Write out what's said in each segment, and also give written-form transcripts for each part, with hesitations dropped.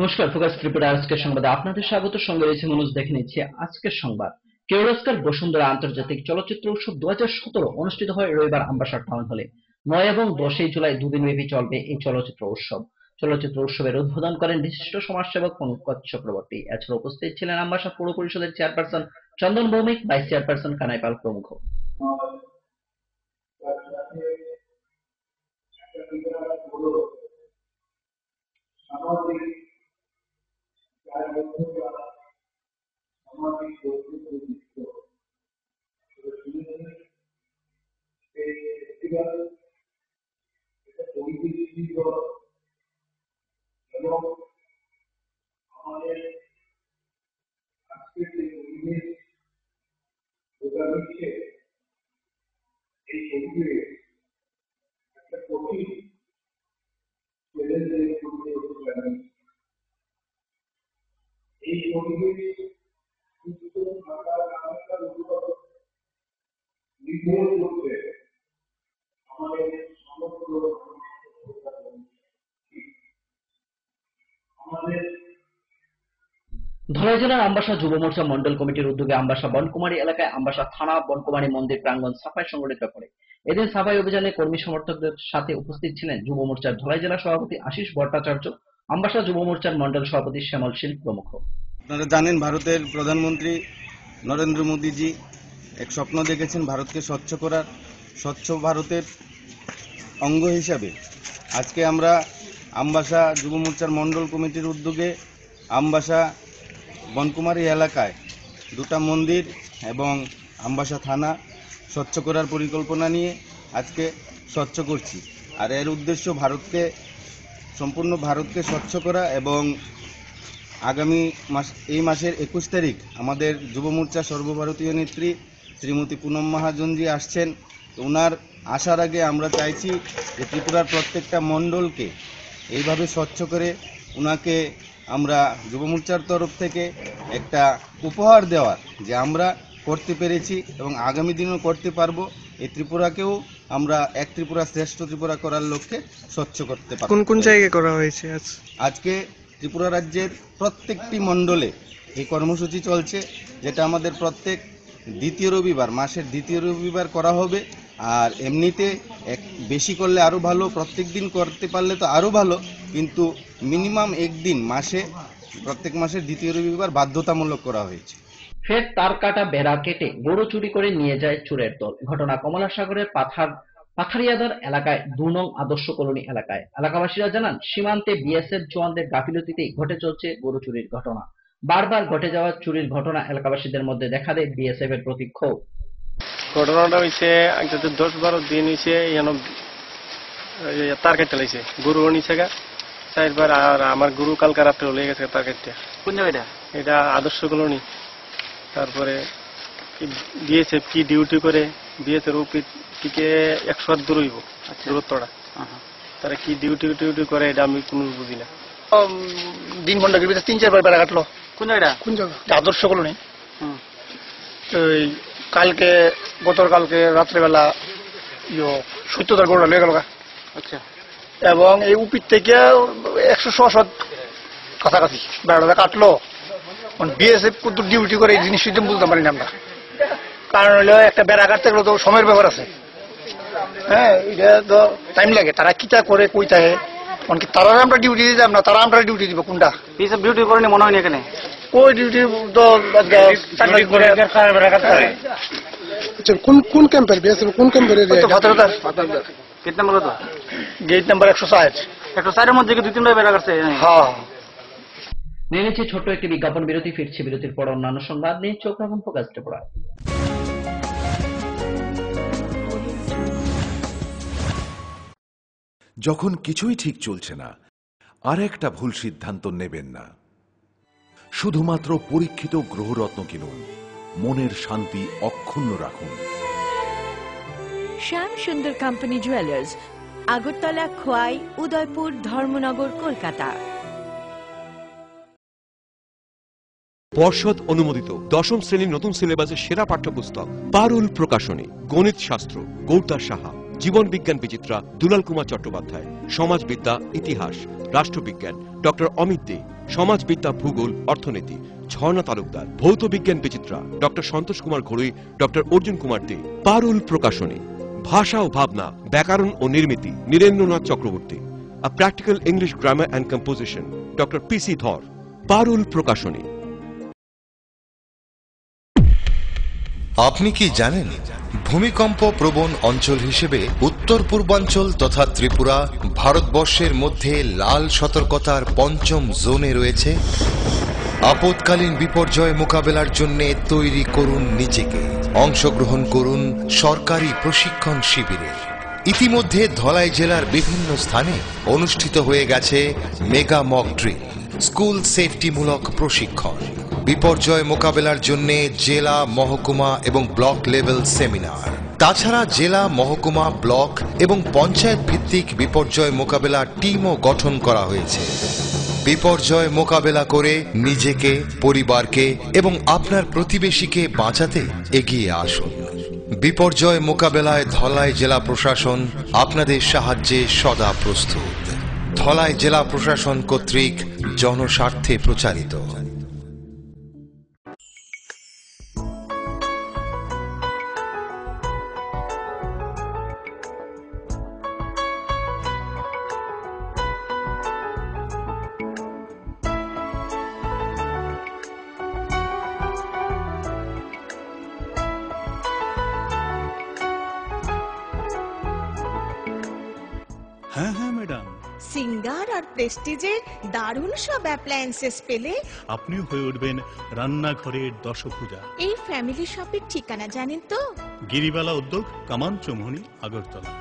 নমস্কার, ফোকাস ত্রিপুরা আজকের সংবাদে আপনাদের স্বাগত। সঙ্গে রয়েছে মনোজ। দেখে নিচ্ছে আজকের সংবাদ। কিরস্কার বসুন্ধরা আন্তর্জাতিক চলচ্চিত্র উৎসব 2017 অনুষ্ঠিত হয় রবিবার আম্বাসা টাউন হলে। 9 এবং 10 জুলাই দুদিনব্যাপী চলবে এই চলচ্চিত্র উৎসব। চলচ্চিত্র উৎসবের উদ্বোধন করেন বিশিষ্ট সমাজসেবক পঙ্কজ চক্রবর্তী। এছাড়া উপস্থিত ছিলেন আম্বাসা পৌর পরিষদের চেয়ারপারসন চন্দন ভৌমিক, ভাইস চেয়ারপারসন কানাই পাল প্রমুখ। ধলাই জেলার আম্বাসা যুব মোর্চা মন্ডল কমিটির উদ্যোগে আম্বাসা বনকুমারী এলাকায় আম্বাসা থানা বনকুমারী মন্দির প্রাঙ্গণ সাফাই সংগঠিত করে। এদিন সাফাই অভিযানে কর্মী সমর্থকদের সাথে উপস্থিত ছিলেন যুব মোর্চার ধলাই জেলা সভাপতি আশিস ভট্টাচার্য, আম্বাসা যুব মোর্চার মন্ডল সভাপতি শ্যামল শীল প্রমুখ। আপনারা জানেন, ভারতের প্রধানমন্ত্রী নরেন্দ্র মোদীজি এক স্বপ্ন দেখেছেন ভারতকে স্বচ্ছ করার। স্বচ্ছ ভারতের অঙ্গ হিসাবে আজকে আমরা আম্বাসা যুব মোর্চার মন্ডল কমিটির উদ্যোগে আম্বাসা বনকুমারী এলাকায় দুটা মন্দির এবং আম্বাসা থানা স্বচ্ছ করার পরিকল্পনা নিয়ে আজকে স্বচ্ছ করছি। আর এর উদ্দেশ্য সম্পূর্ণ ভারতকে স্বচ্ছ করা। এবং আগামী এই মাসের 21 তারিখ আমাদের যুব মোর্চা সর্বভারতীয় নেত্রী শ্রীমতী পুনম মহাজনজি আসছেন। ওনার আসার আগে আমরা চাইছি যে ত্রিপুরার প্রত্যেকটা মণ্ডলকে এইভাবে স্বচ্ছ করে ওনাকে আমরা যুব মোর্চার তরফ থেকে একটা উপহার দেওয়ার, যে আমরা করতে পেরেছি এবং আগামী দিনেও করতে পারবো। এই ত্রিপুরাকেও আমরা এক ত্রিপুরা শ্রেষ্ঠ ত্রিপুরা করার লক্ষ্যে স্বচ্ছ করতে পারবো। কোন কোন জায়গায় করা হয়েছে আজকে ত্রিপুরা রাজ্যের প্রত্যেকটি মণ্ডলে এই কর্মসূচি চলছে, যেটা আমাদের প্রত্যেক দ্বিতীয় রবিবার, মাসের দ্বিতীয় রবিবার করা হবে। আর এমনিতে বেশি করলে আরও ভালো, প্রত্যেক দিন করতে পারলে তো আরও ভালো, কিন্তু মিনিমাম একদিন প্রত্যেক মাসের দ্বিতীয় রবিবার বাধ্যতামূলক করা হয়েছে। ফের তার কাটা বেড়া কেটে গরু চুরি করে নিয়ে যায় চোরের দল। ঘটনা কমলাসাগরের পাথারিয়াদার এলাকায় 2 নং আদর্শ কলোনি এলাকায়। এলাকাবাসীরা জানান, সীমান্তে বিএসএফ জওয়ানদের গাফিলতিতেই ঘটে চলছে গরু চুরির ঘটনা। বারবার ঘটে যাওয়া চুরির ঘটনা এলাকাবাসীদের মধ্যে দেখা দেয় বিএসএফ এর প্রতি ক্ষোভ। ঘটনাটা হয়েছে 10-12 দিন হয়েছে, তার কেটে লাইছে গরু নিচে গা 4বার। আর আমার গরু কালকা রাত্রে হয়ে গেছে তার কেটে। কোন জায়গাটা? এটা আদর্শ কলোনি। তারপরে বিএসএফ কি ডিউটি করে, বিএসএফ ওপি থেকে 100 দূর হইব দূরত্বটা। তারা কি ডিউটি করে এটা আমি কোনো বুঝি না। দিন ঘন্টার ভিতরে 3-4 বেড়া কাটলো। কোন জায়গাটা? কোন জায়গা? আদর্শ কলোনি। গতকালকে রাত্রেবেলা 70টার গরুটা লেগে গেল। আচ্ছা। এবং এই উপির থেকে 100-100 কাছাকাছি বেড়াটা কাটলো। বিএসএফ কত ডিউটি করে এই জিনিস বুঝতে পারি না আমরা। কারণ হলো একটা বেড়া কাটতে গেলে তো সময়ের ব্যাপার আছে। হ্যাঁ, এটা তো টাইম লাগে। তারা কিটা করে কই থাকে, এমনকি তারা আমরা ডিউটি দিতাম না, তারা আমরা ডিউটি দিব। কোনটা বিএসএফ ডিউটি করেনি মনে হয় না এখানে। ওই ডিউটি তো কোন ক্যাম্পের বিএসএফ কোন ক্যাম্পের? গেট নাম্বার কত? Gate number 160। 160 এর মধ্যে কি 2-3টা বেড়া কাটছে? হ্যাঁ। নিয়ে নিচ্ছে ছোট্ট একটি বিজ্ঞাপন বিরতি। ফিরছে বিরতির পর অন্যান্য সংবাদ নিয়ে। চোখ রাখুন ফোকাস ত্রিপুরা। যখন কিছুই ঠিক চলছে না, আর একটা ভুল সিদ্ধান্ত নেবেন না। শুধুমাত্র পরীক্ষিত গ্রহরত্ন কিনুন, মনের শান্তি অক্ষুণ্ণ রাখুন। শ্যাম সুন্দর কোম্পানি জুয়েলার্স, আগরতলা, খোয়াই, উদয়পুর, ধর্মনগর, কলকাতা। পর্ষদ অনুমোদিত 10ম শ্রেণীর নতুন সিলেবাসের সেরা পাঠ্যপুস্তক পারুল প্রকাশনী, গণিত শাস্ত্র, গৌতা সাহা, জীবন বিজ্ঞান বিচিত্রা দুলাল কুমার চট্টোপাধ্যায়, সমাজবিদ্যা ইতিহাস রাষ্ট্রবিজ্ঞান ডক্টর অমিত দে, সমাজবিদ্যা ভূগোল অর্থনীতি ঝর্ণা তালুকদার, ভৌত বিজ্ঞান বিচিত্রা ডক্টর সন্তোষ কুমার ঘড়ুই, ডক্টর অর্জুন কুমার দে, পারুল প্রকাশনী ভাষা ও ভাবনা ব্যাকরণ ও নির্মিতি Nirendranath Chakraborty, a practical English grammar and composition doctor PC Dhar, Parul প্রকাশনী। আপনি কি জানেন ভূমিকম্প প্রবণ অঞ্চল হিসেবে উত্তর পূর্বাঞ্চল তথা ত্রিপুরা ভারতবর্ষের মধ্যে লাল সতর্কতার পঞ্চম জোনে রয়েছে? আপৎকালীন বিপর্যয় মোকাবেলার জন্য তৈরি করুন নিজেকে, অংশগ্রহণ করুন সরকারি প্রশিক্ষণ শিবিরে। ইতিমধ্যে ধলাই জেলার বিভিন্ন স্থানে অনুষ্ঠিত হয়ে গেছে মেগা মক ড্রিল, স্কুল সেফটিমূলক প্রশিক্ষণ, বিপর্যয় মোকাবেলার জন্য জেলা মহকুমা এবং ব্লক লেভেল সেমিনার। তাছাড়া জেলা মহকুমা ব্লক এবং পঞ্চায়েত ভিত্তিক বিপর্যয় মোকাবেলা টিমও গঠন করা হয়েছে। বিপর্যয় মোকাবেলা করে নিজেকে, পরিবারকে এবং আপনার প্রতিবেশীকে বাঁচাতে এগিয়ে আসুন। বিপর্যয় মোকাবেলায় ধলাই জেলা প্রশাসন আপনাদের সাহায্যে সদা প্রস্তুত। ধলাই জেলা প্রশাসন কর্তৃক জনস্বার্থে প্রচারিত। হ্যাঁ হ্যাঁ ম্যাডাম, সিঙ্গার আর প্রেস্টিজের দারুণ সব অ্যাপ্লায়েন্সেস পেলে আপনিও হয়ে উঠবেন রান্নাঘরের দশভুজা। এই ফ্যামিলি শপের ঠিকানা জানেন তো? গিরিবালা উদ্যোগ, কামান চৌমুহনী, আগরতলা।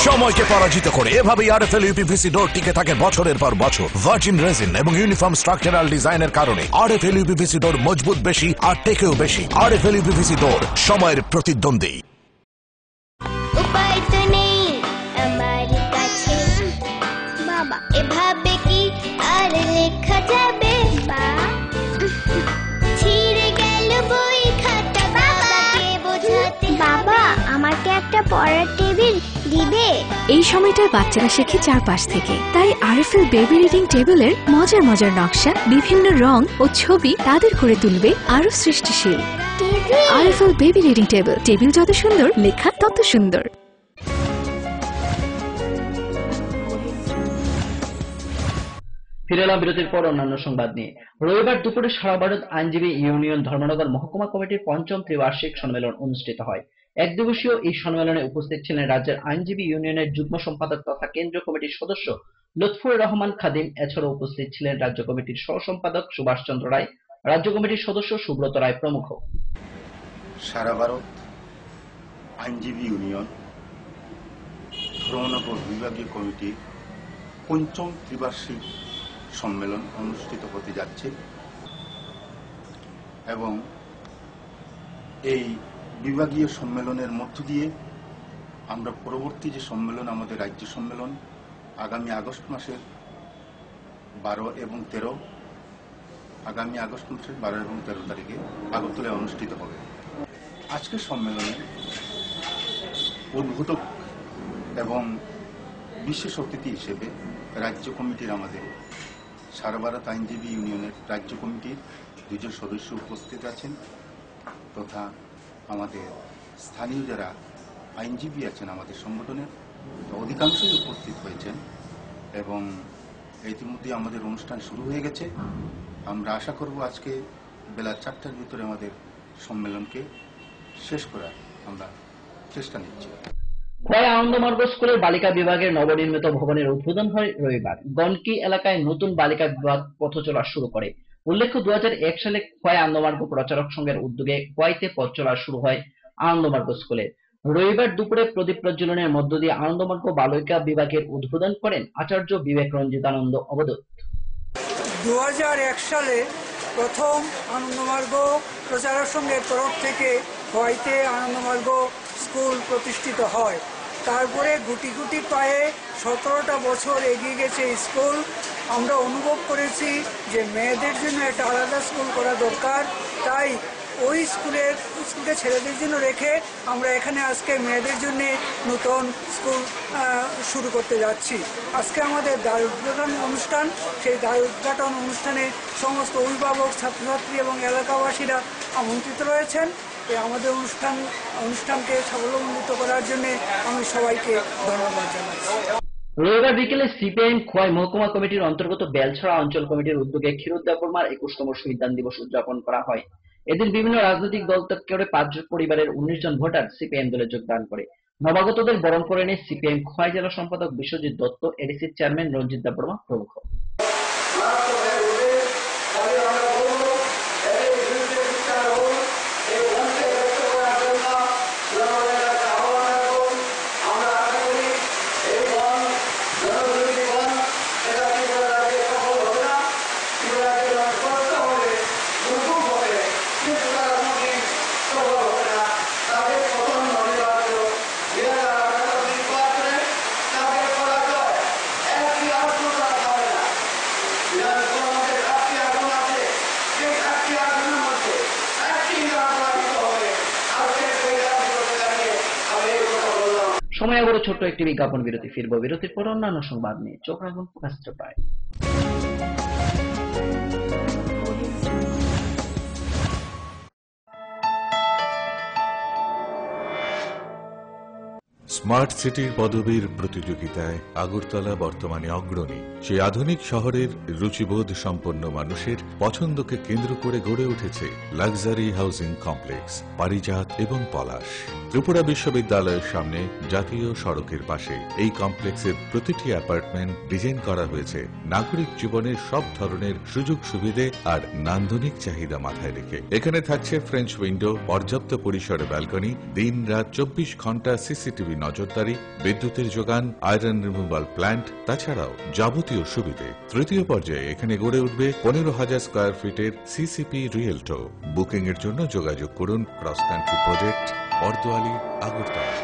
সময়কে পরাজিত করে এভাবেই আরএফএল ইউপিভিসি ডোর টিকে থাকে বছরের পর বছর। ভার্জিন রেজিন এবং ইউনিফর্ম স্ট্রাকচারাল ডিজাইনের কারণে আরএফএল ইউপিভিসি ডোর মজবুত বেশি আর টেকেও বেশি। আরএফএল ইউপিভিসি ডোর, সময়ের প্রতিদ্বন্দ্বী। উপায় তো নেই আমার কাছে বাবা, এভাবে কি আর লেখা যাবে? ছিঁড়ে গেল বই খাতা, বাবাকে বোঝাতে। বাবা, আমাকে একটা পড়ার টেবিল দিবে? এই সময়টায় বাচ্চারা শেখে চারপাশ থেকে, তাই আরএফএল বেবি রিডিং টেবিলের মজার মজার নকশা, বিভিন্ন রং ও ছবি তাদের করে তুলবে আরো সৃষ্টিশীল। RFL baby reading table, table যত সুন্দর, লেখা তত সুন্দর। ফিরে এলাম বিরতির পর অন্যান্য সংবাদ নিয়ে। রবিবার দুপুরে সারা ভারত আইনজীবী ইউনিয়ন ধর্মনগর মহকুমা কমিটির পঞ্চম ত্রিবার্ষিক সম্মেলন অনুষ্ঠিত হয়। এক দিবসীয় এই সম্মেলনে উপস্থিত ছিলেন রাজ্যের আইনজীবী ইউনিয়নের যুগ্ম সম্পাদক তথা কেন্দ্রীয় কমিটির সদস্য লুৎফুর রহমান খাদিম। এছাড়াও উপস্থিত ছিলেন রাজ্য কমিটির সহ সম্পাদক সুভাষ চন্দ্র রায়, রাজ্য কমিটির সদস্য সুব্রত রায় প্রমুখ। সারা ভারত আইনজীবী ইউনিয়ন ধর্মনগর বিভাগীয় কমিটির পঞ্চম ত্রিবার্ষিক সম্মেলন অনুষ্ঠিত হতে যাচ্ছে এবং এই বিভাগীয় সম্মেলনের মধ্য দিয়ে আমরা পরবর্তী যে সম্মেলন, আমাদের রাজ্য সম্মেলন আগামী আগস্ট মাসের 12 এবং 13, আগামী আগস্ট মাসের 12 এবং 13 তারিখে আগরতলায় অনুষ্ঠিত হবে। আজকের সম্মেলনে উদ্বোধক এবং বিশেষ অতিথি হিসেবে রাজ্য কমিটির আমাদের সারা ভারত আইনজীবী ইউনিয়নের রাজ্য কমিটির 2 সদস্য উপস্থিত আছেন তথা আমাদের স্থানীয় যারা আইনজীবী আছেন আমাদের সংগঠনের অধিকাংশই উপস্থিত হয়েছেন এবং ইতিমধ্যে আমাদের অনুষ্ঠান শুরু হয়ে গেছে। আমরা আশা করব আজকে বেলা 4টার ভিতরে আমাদের সম্মেলনকে শেষ করার আমরা চেষ্টা নিচ্ছি। খোয়াই আনন্দমার্গ স্কুলের বালিকা বিভাগের নবনির্মিত ভবনের উদ্বোধন হয় রবিবার। গনকি এলাকায় নতুন বালিকা বিভাগ পথ চলা শুরু করে। উল্লেখ্য 2001 সালে খোয়াই আনন্দমার্গ প্রচারক সংঘের উদ্যোগে খোয়াইতে পথ চলা শুরু হয় আনন্দমার্গ স্কুলে। রবিবার দুপুরে প্রদীপ প্রজ্বলনের মধ্য দিয়ে আনন্দমার্গ বালিকা বিভাগের উদ্বোধন করেন আচার্য বিবেক রঞ্জিতানন্দ অবধূত। 2001 সালে প্রথম আনন্দমার্গ প্রচারক সংঘের তরফ থেকে খোয়াইতে আনন্দমার্গ স্কুল প্রতিষ্ঠিত হয়। তারপরে গুটি গুটি পায়ে 17টা বছর এগিয়ে গেছে স্কুল। আমরা অনুভব করেছি যে মেয়েদের জন্য একটা আলাদা স্কুল করা দরকার, তাই ওই স্কুলকে ছেলেদের জন্য রেখে আমরা এখানে আজকে মেয়েদের জন্য নতুন স্কুল শুরু করতে যাচ্ছি। আজকে আমাদের দ্বারোদ্ঘাটন অনুষ্ঠান, সেই দ্বারোদ্ঘাটন অনুষ্ঠানে সমস্ত অভিভাবক, ছাত্রছাত্রী এবং এলাকাবাসীরা আমন্ত্রিত রয়েছেন। আমাদের অনুষ্ঠানকে সাফল্যমণ্ডিত করার জন্য আমি সবাইকে ধন্যবাদ জানাচ্ছি। রবিবার বিকেলে সিপিআইএম খোয়াই মহকুমা কমিটির অন্তর্গত বেলছড়া অঞ্চল কমিটির উদ্যোগে ক্ষীরোদ্যাবর্মার 21তম শহীদদান দিবস উদযাপন করা হয়। এদিন বিভিন্ন রাজনৈতিক দল ত্যাগ করে 5 পরিবারের 19 জন ভোটার সিপিআইএম দলে যোগদান করে। নবাগতদের বরণ করে নিয়ে সিপিআইএম খোয়াই জেলা সম্পাদক বিশ্বজিৎ দত্ত, এডিসির চেয়ারম্যান রঞ্জিত দেববর্মা প্রমুখ। সময় আবারও ছোট্ট একটি বিজ্ঞাপন বিরতি। ফিরবো বিরতির পর অন্যান্য সংবাদ নিয়ে। চোখ রাখুন প্রকাশিতপায়। স্মার্ট সিটির পদবীর প্রতিযোগিতায় আগরতলা বর্তমানে অগ্রণী। সেই আধুনিক শহরের রুচিবোধ সম্পন্ন মানুষের পছন্দকে কেন্দ্র করে গড়ে উঠেছে লাক্সারি হাউজিং কমপ্লেক্স পারিজাত এবং পলাশ। ত্রিপুরা বিশ্ববিদ্যালয়ের সামনে জাতীয় সড়কের পাশে এই কমপ্লেক্সের প্রতিটি অ্যাপার্টমেন্ট ডিজাইন করা হয়েছে নাগরিক জীবনের সব ধরনের সুযোগ সুবিধে আর নান্দনিক চাহিদা মাথায় রেখে। এখানে থাকছে ফ্রেঞ্চ উইন্ডো, পর্যাপ্ত পরিসরে ব্যালকনি, দিন রাত 24 ঘন্টা সিসিটিভি নজরদারি, বিদ্যুতের যোগান, আয়রন রিমুভাল প্ল্যান্ট, তাছাড়াও যাবতীয় সুবিধে। তৃতীয় পর্যায়ে এখানে গড়ে উঠবে 15,000 স্কয়ার ফিটের সিসিপি রিয়েলটো। বুকিং এর জন্য যোগাযোগ করুন cross country project, Bordowali, Agartala.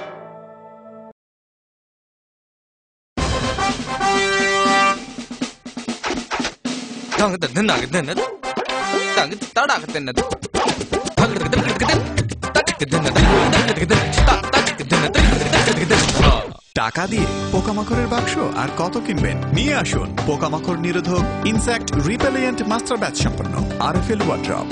টাকা দিয়ে পোকামাকড়ের বাক্স আর কত কিনবেন? নিয়ে আসুন পোকামাকড় নিরোধক ইনসেক্ট রিপেলিয়েন্ট মাস্টার ব্যাচ সম্পন্ন আরএফএল ওয়ার্ড্রপ।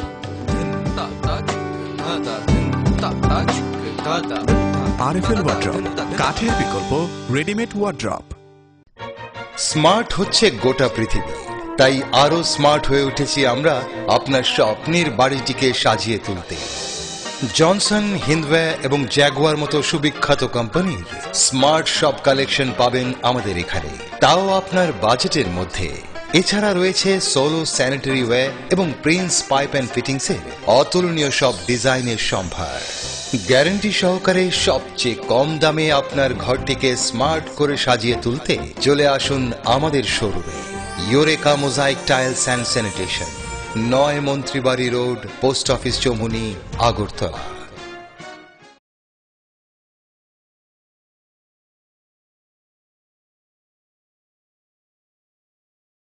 আরএফএল ওয়ার্ড্রপ, কাঠের বিকল্প রেডিমেড ওয়ার্ড্রপ। স্মার্ট হচ্ছে গোটা পৃথিবী, তাই আরো স্মার্ট হয়ে উঠেছি আমরা আপনার স্বপ্নের বাড়িটিকে সাজিয়ে তুলতে। জনসন, হিন্দওয়ে এবং জ্যাগুয়ার মতো সুবিখ্যাত কোম্পানির স্মার্ট সব কালেকশন পাবেন আমাদের এখানে, তাও আপনার বাজেটের মধ্যে। এছাড়া রয়েছে সোলো স্যানিটারি ওয়্যার এবং প্রিন্স পাইপ অ্যান্ড ফিটিংসের অতুলনীয় সব ডিজাইনের সম্ভার। গ্যারান্টি সহকারে সবচেয়ে কম দামে আপনার ঘরটিকে স্মার্ট করে সাজিয়ে তুলতে চলে আসুন আমাদের শোরুমে। Eureka mosaic tiles and sanitation, 9 Mantribari road, post office Choumuhani, Agartala.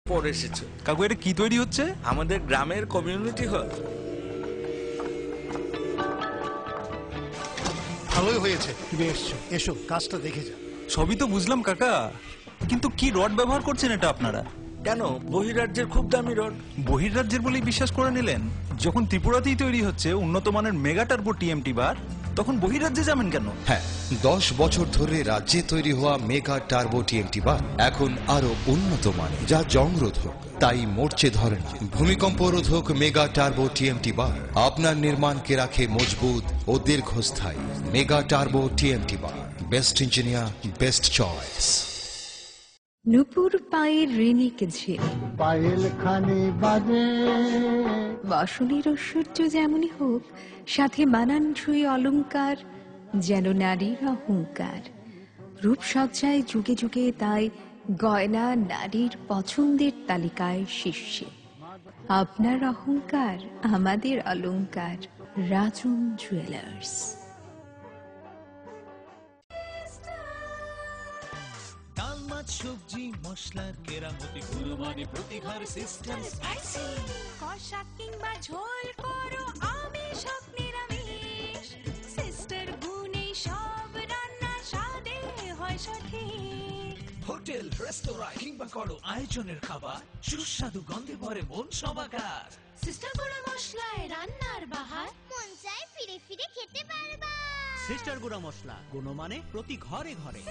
পরে এসেছে। কাকু এটা কি তৈরি হচ্ছে? আমাদের গ্রামের কমিউনিটি হল। ভালোই হয়েছে তুমি এসছো, এসো কাজটা দেখে যা। সবই তো বুঝলাম কাকা, কিন্তু কি রড ব্যবহার করছেন এটা আপনারা? কেন, বহিরাজ্যের খুব দামি রড। বহিরাজ্যের বলেই বিশ্বাস করে নিলেন? যখন ত্রিপুরাতেই তৈরি হচ্ছে উন্নত মানের মেগা টার্বো টিএমটি বার, তখন বহিরাজ্যে যাবেন কেন? হ্যাঁ, 10 বছর ধরে রাজ্যে তৈরি হওয়া মেগা টার্বো টিএমটি বার এখন আরো উন্নত মানের, যা জংরোধক, তাই মরচে ধরে না। ভূমিকম্প রোধক মেগা টার্বো টিএমটি বার আপনার নির্মাণকে রাখে মজবুত ও দীর্ঘস্থায়ী। Mega turbo TMT bar, best engineer, best choice. নুপুর পায়ের রেনিক ঝিল, পায়েল খানে বাজে বাসনের ঐশ্বর্য যেমনই হোক, সাথে মানানসই অলংকার, যেন নারীর অহংকার। রূপসজ্জায় যুগে যুগে তাই গয়না নারীর পছন্দের তালিকায় শীর্ষে। আপনার অহংকার আমাদের অলংকার। রাজন জুয়েলার্স। সবজি মশলার কেরামতি গুণমানে প্রতিভার সিস্টেম স্পাইসি। কষা কিংবা ঝোল করো আমিষ হোক নিরামিষ, সিস্টার গুণে সব রান্না স্বাদে হয় সঠিক। হোটেল রেস্তোরাঁ কিংবা করো আয়োজনের খাবার, সুস্বাদু গন্ধে ভরে মন সমাকার। সিস্টার গুঁড়া মশলায় রান্নার বাহার, মন চায় ফিরে ফিরে খেতে পারবা। সিস্টার গুঁড়া মশলা, গুণমানে প্রতি ঘরে ঘরে।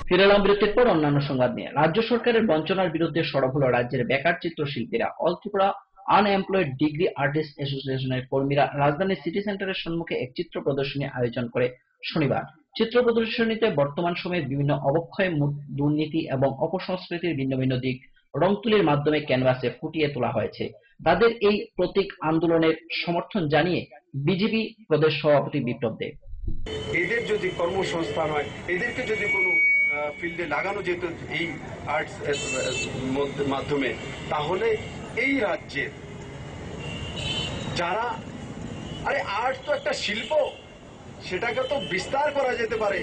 ফিরে এলাম বিরতির পর অন্যান্য সংবাদ নিয়ে। রাজ্য সরকারের বঞ্চনার বিরুদ্ধে সরব হলো রাজ্যের বেকার চিত্রশিল্পীরা। All Tripura unemployed degree artist অ্যাসোসিয়েশনের কর্মীরা রাজধানীর সিটি সেন্টারের সম্মুখে এক চিত্র প্রদর্শনী আয়োজন করে শনিবার। চিত্র প্রদর্শনীতে বর্তমান সময়ে বিভিন্ন অবক্ষয়, দুর্নীতি এবং অপসংস্কৃতির ভিন্ন ভিন্ন দিক রং তুলির মাধ্যমে ক্যানভাসে ফুটিয়ে তোলা হয়েছে। তাদের এই প্রতীক আন্দোলনের সমর্থন জানিয়ে বিজেপি প্রদেশ সভাপতি বিপ্লব দেব। এদের যদি কর্মসংস্থান হয়, এদেরকে যদি কোনো ফিল্ডে লাগানো যেত এই আর্টস মাধ্যমে, তাহলে এই রাজ্যের যারা, আরে আর্ট তো একটা শিল্প, সেটাকে তো বিস্তার করা যেতে পারে।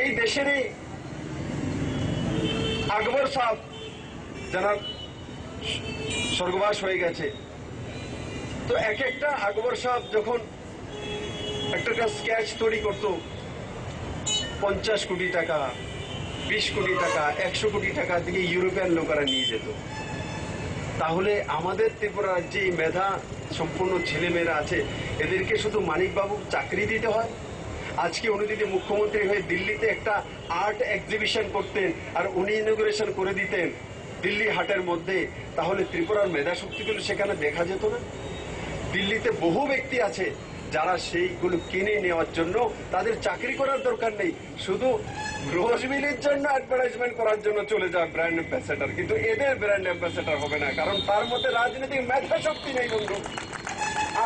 এই দেশেরই আকবর সাহেব যারা স্বর্গবাস হয়ে গেছে, তো এক একটা আকবর সাহেব যখন একটা স্কেচ তৈরি করতো, 50 কোটি টাকা, 20 কোটি টাকা, 100 কোটি টাকা দিয়ে ইউরোপিয়ান লোকেরা নিয়ে যেত। তাহলে আমাদের ত্রিপুরা রাজ্যে মেধা সম্পূর্ণ ছেলেমেয়েরা আছে, এদেরকে শুধু মানিকবাবু চাকরি দিতে হয়? আজকে উনি যদি মুখ্যমন্ত্রী হয়ে দিল্লিতে একটা আর্ট এক্সিবিশন করতেন আর উনি ইনগুরেশন করে দিতেন দিল্লি হাটের মধ্যে, তাহলে ত্রিপুরার মেধা শক্তিগুলো সেখানে দেখা যেত না? দিল্লিতে বহু ব্যক্তি আছে যারা সেইগুলো কিনে নেওয়ার জন্য, তাদের চাকরি করার দরকার নেই, শুধু রোজমিলের জন্য অ্যাডভার্টাইজমেন্ট করার জন্য চলে যায় ব্র্যান্ড অ্যাম্বাসেডার। কিন্তু এদের ব্র্যান্ড অ্যাম্বাসেডার হবে না, কারণ তার মধ্যে রাজনৈতিক মেধা শক্তি নেই বন্ধু।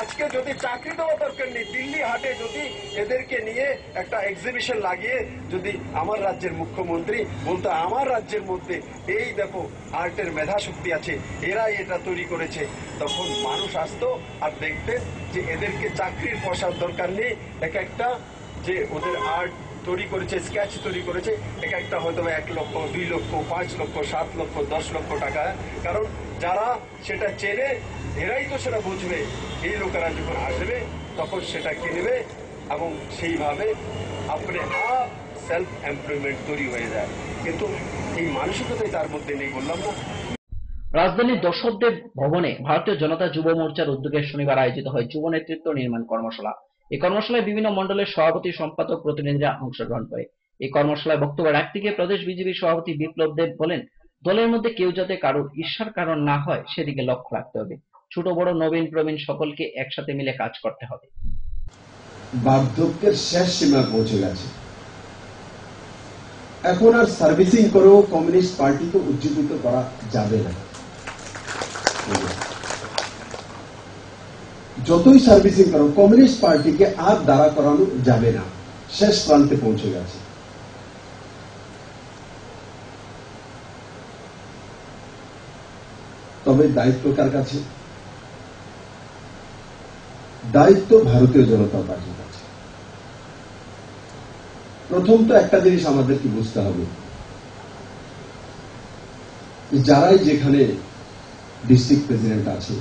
আজকে যদি চাকরি দেওয়া দরকার নেই, দিল্লি হাটে যদি এদেরকে নিয়ে একটা এক্সিবিশন লাগিয়ে যদি আমার রাজ্যের মুখ্যমন্ত্রী বলতো আমার রাজ্যের মধ্যে এই দেখো আর্টের মেধা শক্তি আছে, এরাই এটা তৈরি করেছে, তখন মানুষ আসতো আর দেখতেন যে এদেরকে চাকরির পয়সার দরকার নেই। এক একটা যে ওদের আর্ট তৈরি করেছে, স্কেচ তৈরি করেছে, এক একটা হয়তো 1 লক্ষ, 2 লক্ষ, 5 লক্ষ, 7 লক্ষ, 10 লক্ষ টাকা। কারণ যারা সেটা চেনে এরাই তো সেটা বুঝবে। এই লোকেরা যখন আসবে তখন সেটা কিনবে এবং সেইভাবে আপনি সেলফ এমপ্লয়মেন্ট তৈরি হয়ে যায়। কিন্তু এই মানসিকতাই তার মধ্যে নেই, বললাম না। রাজধানীর দশদেব ভবনে ভারতীয় জনতা যুব মোর্চার উদ্যোগে শনিবার আয়োজিত হয় যুব নেতৃত্ব নির্মাণ কর্মশালা। এই কর্মশালায় বিভিন্ন মণ্ডলের সভাপতি, সম্পাদক, প্রতিনিধিরা অংশগ্রহণ করে। এই কর্মশালায় বক্তব্য রাখতে গিয়ে প্রদেশ বিজেপি সভাপতি বিপ্লব দেব বলেন, দলের মধ্যে কেউ যাতে কারোর ঈর্ষার কারণ না হয় সেদিকে লক্ষ্য রাখতে হবে। ছোট বড়, নবীন প্রবীণ সকলকে একসাথে মিলে কাজ করতে হবে। বার্ধক্যের শেষ সীমা পৌঁছে গেছে, এখন আর সার্ভিসিং করেও কমিউনিস্ট পার্টিকে উজ্জীবিত করা যাবে না। যতই সার্ভিসিং করো কমিউনিস্ট পার্টিকে আর দাঁড়া করানো যাবে না, শেষ প্রান্তে পৌঁছে গেছে। তবে দায়িত্ব কার কাছে? দায়িত্ব ভারতীয় জনতা পার্টির কাছে। প্রথম তো একটা জিনিস আমাদেরকে বুঝতে হবে, যারাই যেখানে ডিস্ট্রিক্ট প্রেসিডেন্ট আছে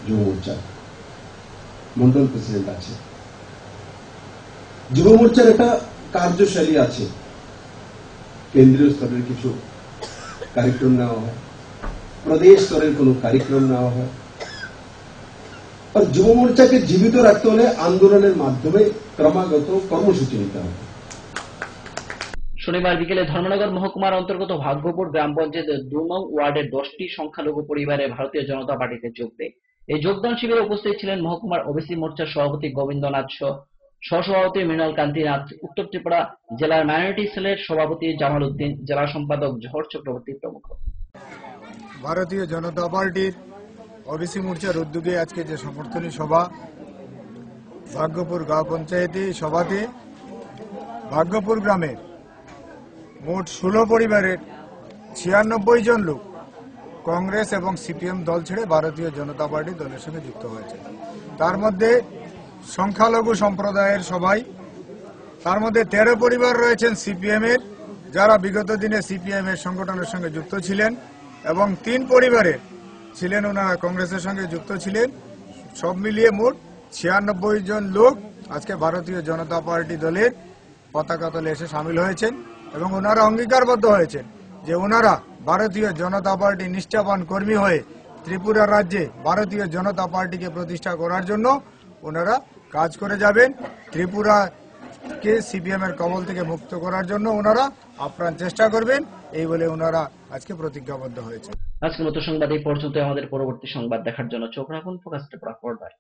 যুব মোর্চার, মন্ডল প্রেসিডেন্ট আছে। যুব মোর্চার একটা কার্যশৈলী আছে, কেন্দ্রীয় স্তরের কিছু কার্যক্রম নেওয়া হয়, প্রদেশ স্তরের কোনো কার্যক্রম নেওয়া হয়। আর যুব মোর্চাকে জীবিত রাখতে হলে আন্দোলনের মাধ্যমে ক্রমাগত কর্মসূচি নিতে হবে। শনিবার বিকেলে ধর্মনগর মহকুমার অন্তর্গত ভাগ্যপুর গ্রাম পঞ্চায়েতের ২ নং ওয়ার্ডের 10টি সংখ্যালঘু পরিবারে ভারতীয় জনতা পার্টিতে যোগ দেয়। এই যোগদান শিবিরে উপস্থিত ছিলেন মহকুমার ওবিসি মোর্চার সভাপতি গোবিন্দনাথ সহসভাপতি মৃণাল কান্তি নাথ, উত্তর ত্রিপুরা জেলার মাইনরিটি সেলের সভাপতি জামাল উদ্দিন, জেলা সম্পাদক জহর চক্রবর্তী প্রমুখ। ভারতীয় জনতা পার্টির ওবিসি মোর্চার উদ্যোগে আজকে যে সমর্থনী সভা ভাগ্যপুর গাঁও পঞ্চায়েতে, সভাতে ভাগ্যপুর গ্রামের মোট 16 পরিবারের 96 জন লোক কংগ্রেস এবং সিপিএম দল ছেড়ে ভারতীয় জনতা পার্টি দলের সঙ্গে যুক্ত হয়েছে। তার মধ্যে সংখ্যালঘু সম্প্রদায়ের সবাই, তার মধ্যে 13 পরিবার রয়েছেন সিপিএম এর, যারা বিগত দিনে সিপিএম এর সংগঠনের সঙ্গে যুক্ত ছিলেন, এবং 3 পরিবারের ছিলেন ওনারা কংগ্রেসের সঙ্গে যুক্ত ছিলেন। সব মিলিয়ে মোট 96 জন লোক আজকে ভারতীয় জনতা পার্টি দলের পতাকা তলে এসে সামিল হয়েছেন এবং ওনারা অঙ্গীকারবদ্ধ হয়েছেন যে ওনারা ভারতীয় জনতা পার্টি নিষ্ঠাবান কর্মী হয়ে ত্রিপুরা রাজ্যে ভারতীয় জনতা পার্টিকে প্রতিষ্ঠা করার জন্য ওনারা কাজ করে যাবেন। ত্রিপুরাকে সিপিএম এর কবল থেকে মুক্ত করার জন্য ওনারা আপ্রাণ চেষ্টা করবেন, এই বলে ওনারা আজকে প্রতিজ্ঞাবদ্ধ হয়েছে। আজকের মতো সংবাদ এই পর্যন্ত। আমাদের পরবর্তী সংবাদ দেখার জন্য চোখ রাখুন ফোকাস ত্রিপুরা পর্দায়।